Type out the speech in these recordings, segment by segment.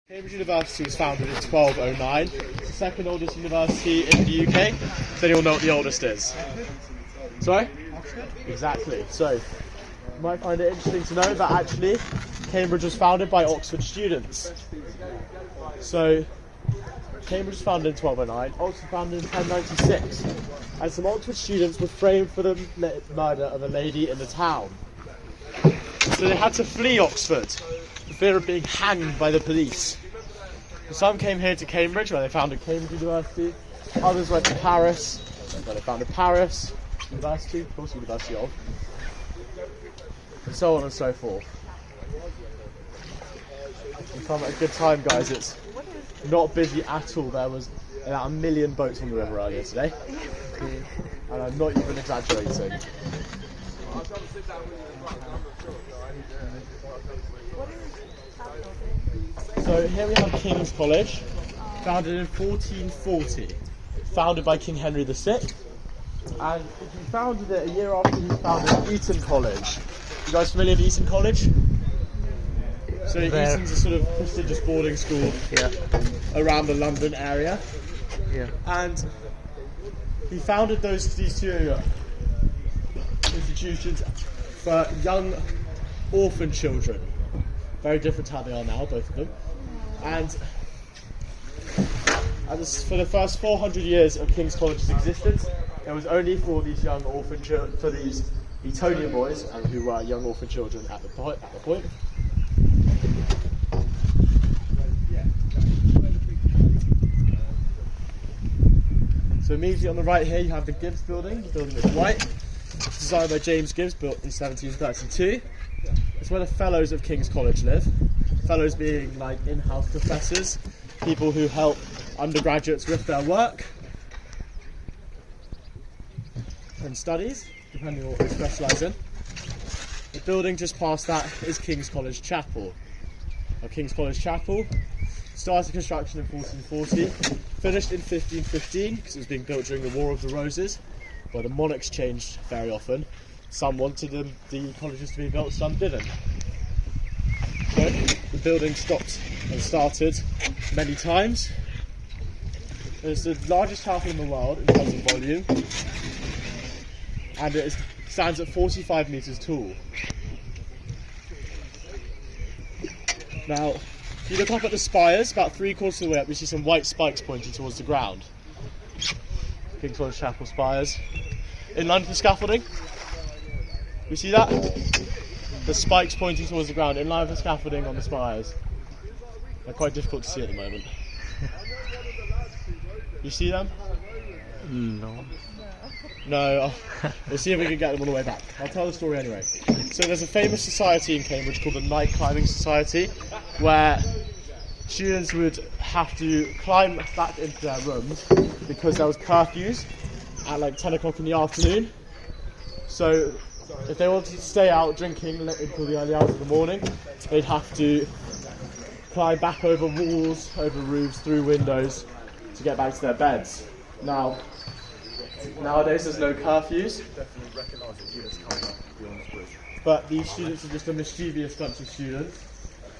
Cambridge University was founded in 1209. It's the second oldest university in the UK. Does anyone know what the oldest is? Sorry? Oxford? Exactly. So, you might find it interesting to know that actually Cambridge was founded by Oxford students. So, Cambridge was founded in 1209, Oxford founded in 1096. And some Oxford students were framed for the murder of a lady in the town. So they had to flee Oxford for fear of being hanged by the police. Some came here to Cambridge, where they founded Cambridge University. Others went to Paris, where they founded Paris University, of course, University of, and so on and so forth. You come at a good time, guys. It's not busy at all. There was about 1 million boats on the river earlier today, and I'm not even exaggerating. So here we have King's College, founded in 1440, founded by King Henry VI, and he founded it a year after he founded Eton College. You guys familiar with Eton College? So Eton's a sort of prestigious boarding school around the London area, and he founded these two institutions for young orphan children. Very different to how they are now, both of them. And for the first 400 years of King's College's existence, it was only for these young orphan children, for these Etonian boys, and who were young orphan children at the point. So immediately on the right here you have the Gibbs building. The building is white. It's designed by James Gibbs, built in 1732. It's where the fellows of King's College live. Fellows being like in-house professors, people who help undergraduates with their work and studies, depending on what they specialise in. The building just past that is King's College Chapel. Now, King's College Chapel started construction in 1440, finished in 1515 because it was being built during the War of the Roses, where the monarchs changed very often. Some wanted the colleges to be built, some didn't. So the building stopped and started many times. It's the largest chapel in the world in terms of volume, and it stands at 45 metres tall. Now, if you look up at the spires, about 3/4 of the way up, you see some white spikes pointing towards the ground. King's College Chapel spires. In line with the scaffolding, you see that? The spikes pointing towards the ground, in line with the scaffolding on the spires. They're quite difficult to see at the moment. You see them? No. No, we'll see if we can get them on the way back. I'll tell the story anyway. So there's a famous society in Cambridge called the Night Climbing Society, where students would have to climb back into their rooms because there was curfews at like 10 o'clock in the afternoon. So if they wanted to stay out drinking until the early hours of the morning, they'd have to climb back over walls, over roofs, through windows to get back to their beds. Now, nowadays there's no curfews, but these students are just a mischievous bunch of students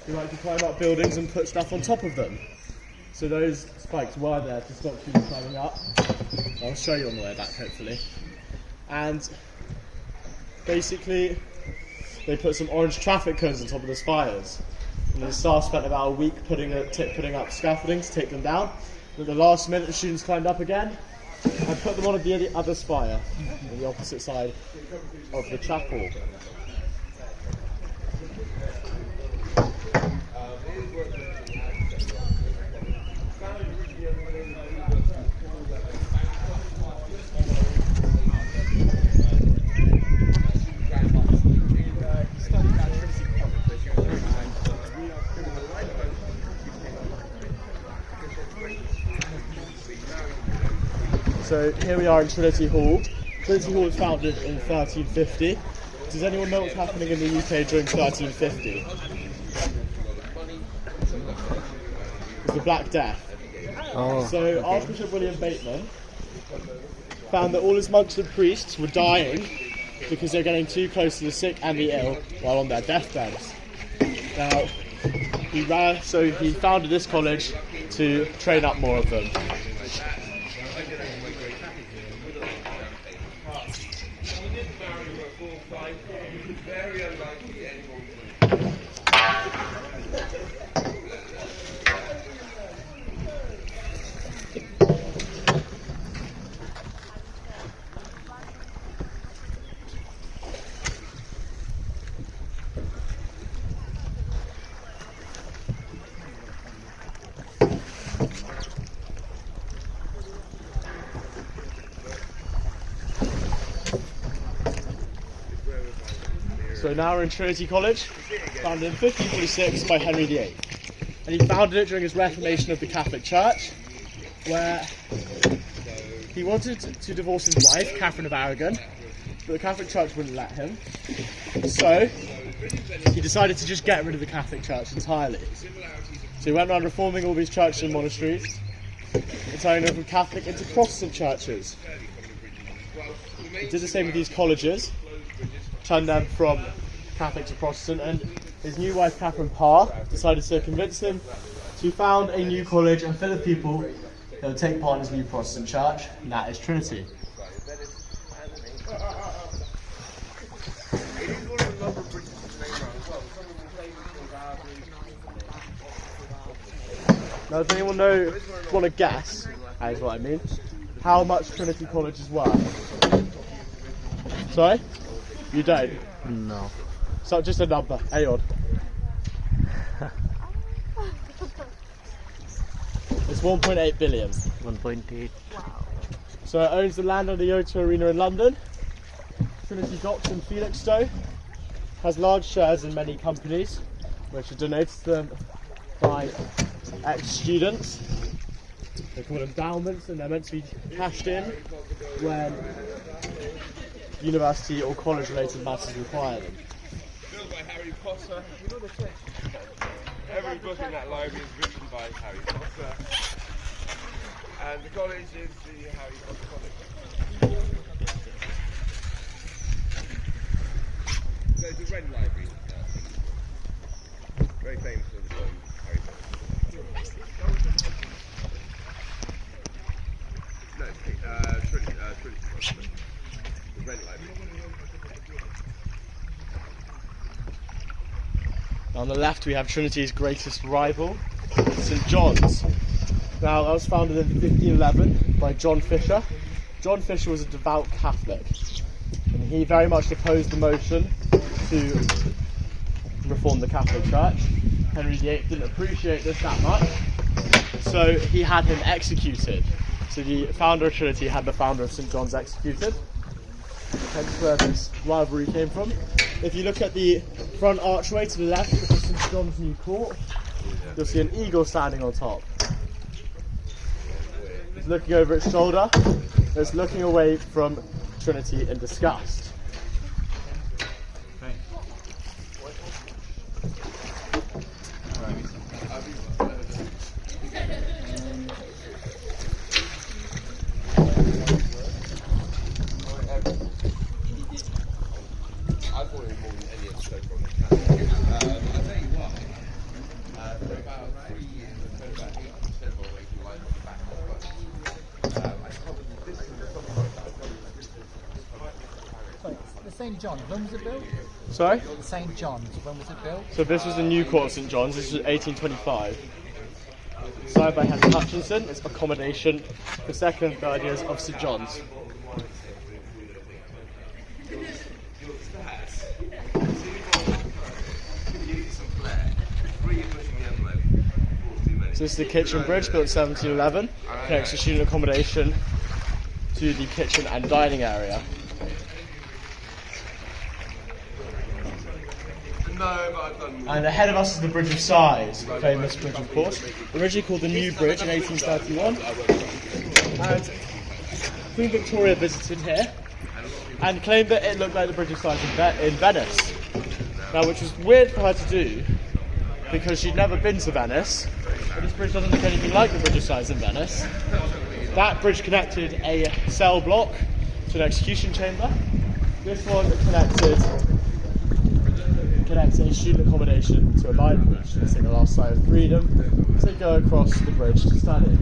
who like to climb up buildings and put stuff on top of them. So those spikes were there to stop students climbing up. I'll show you on the way back, hopefully. And basically, they put some orange traffic cones on top of the spires. And the staff spent about a week putting up scaffolding to take them down. At the last minute, the students climbed up again and put them on the other spire, on the opposite side of the chapel. So here we are in Trinity Hall. Trinity Hall was founded in 1350. Does anyone know what's happening in the UK during 1350? It's the Black Death. So Archbishop William Bateman found that all his monks and priests were dying because they're getting too close to the sick and the ill while on their deathbeds. Now, he founded this college to train up more of them. So now we're in Trinity College, founded in 1546 by Henry VIII. And he founded it during his reformation of the Catholic Church, where he wanted to divorce his wife, Catherine of Aragon, but the Catholic Church wouldn't let him. So he decided to just get rid of the Catholic Church entirely. So he went around reforming all these churches and monasteries, and turning them from Catholic into Protestant churches. He did the same with these colleges, turned them from Catholic to Protestant, and his new wife Catherine Parr decided to convince him to found a new college and fill with people that would take part in his new Protestant church, and that is Trinity. Now, does anyone want to guess, that is what I mean, how much Trinity College is worth? Sorry? You don't? No. So just a number, hang on. It's 1.8 billion. 1.8. So it owns the land on the O2 Arena in London, Trinity Docks in Felixstowe, has large shares in many companies, which are donated to them by ex-students. They're called endowments, and they're meant to be cashed in when university or college related matters require them. Built by Harry Potter. Every book in that library is written by Harry Potter. And the college is the Harry Potter College. There's a Wren library. Very famous for the film Harry Potter. No, Trinity College. The Wren library. On the left we have Trinity's greatest rival, St John's. Now that was founded in 1511 by John Fisher. John Fisher was a devout Catholic, and he very much opposed the motion to reform the Catholic Church. Henry VIII didn't appreciate this that much, so he had him executed. So the founder of Trinity had the founder of St John's executed. Hence where this rivalry came from. If you look at the front archway to the left, which is St John's New Court, you'll see an eagle standing on top. It's looking over its shoulder, it's looking away from Trinity in disgust. St John's, when was it built? Sorry? St John's, when was it built? So this was the new court of St John's, this was 1825. Designed by Henry Hutchinson, it's accommodation for second and third years of St John's. So this is the kitchen bridge, built in 1711, connects the student accommodation to the kitchen and dining area. And ahead of us is the Bridge of Sighs, the famous bridge of course, originally called the New Bridge in 1831. And Queen Victoria visited here and claimed that it looked like the Bridge of Sighs in Venice. Now, which was weird for her to do because she'd never been to Venice, but this bridge doesn't look anything like the Bridge of Sighs in Venice. That bridge connected a cell block to an execution chamber. This one connected connects a student accommodation to a library, which is the last side of freedom, as they go across the bridge to study.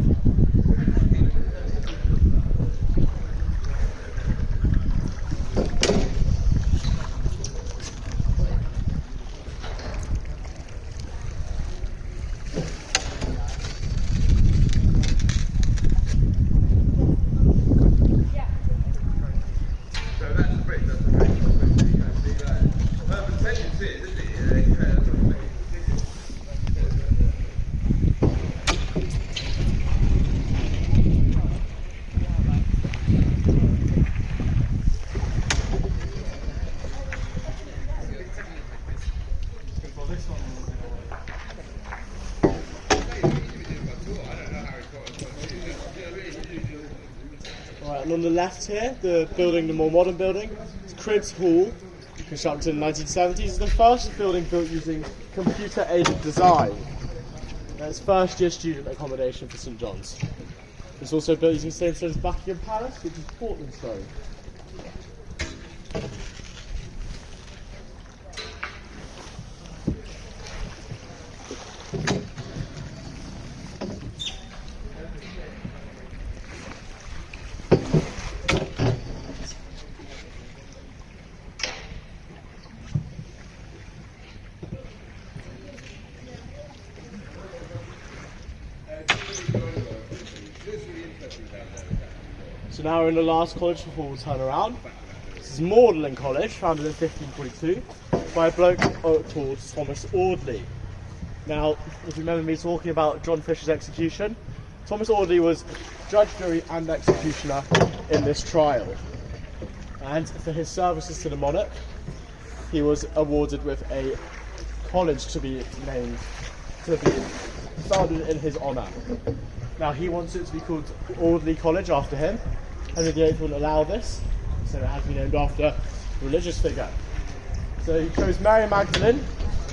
Alright, and on the left here, the building, the more modern building, is Cribbs Hall, constructed in the 1970s. It's the first building built using computer-aided design. It's first year student accommodation for St John's. It's also built using the same stone as Buckingham Palace, which is Portland stone. So now we're in the last college before we'll turn around. This is Magdalen College, founded in 1542 by a bloke called Thomas Audley. Now, if you remember me talking about John Fisher's execution, Thomas Audley was judge, jury and executioner in this trial. And for his services to the monarch, he was awarded with a college to be founded in his honour. Now he wants it to be called Audley College after him. Henry VIII wouldn't allow this, so it has to be named after a religious figure. So he chose Mary Magdalene,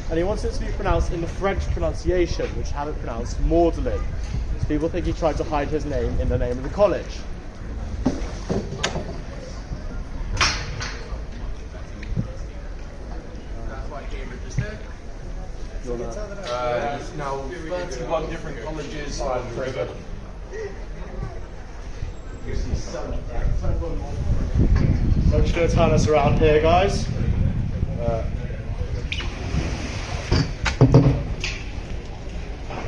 and he wants it to be pronounced in the French pronunciation, which had it pronounced Magdalen. So people think he tried to hide his name in the name of the college. Now 31 different colleges. Very good. So I'm just going to turn us around here, guys.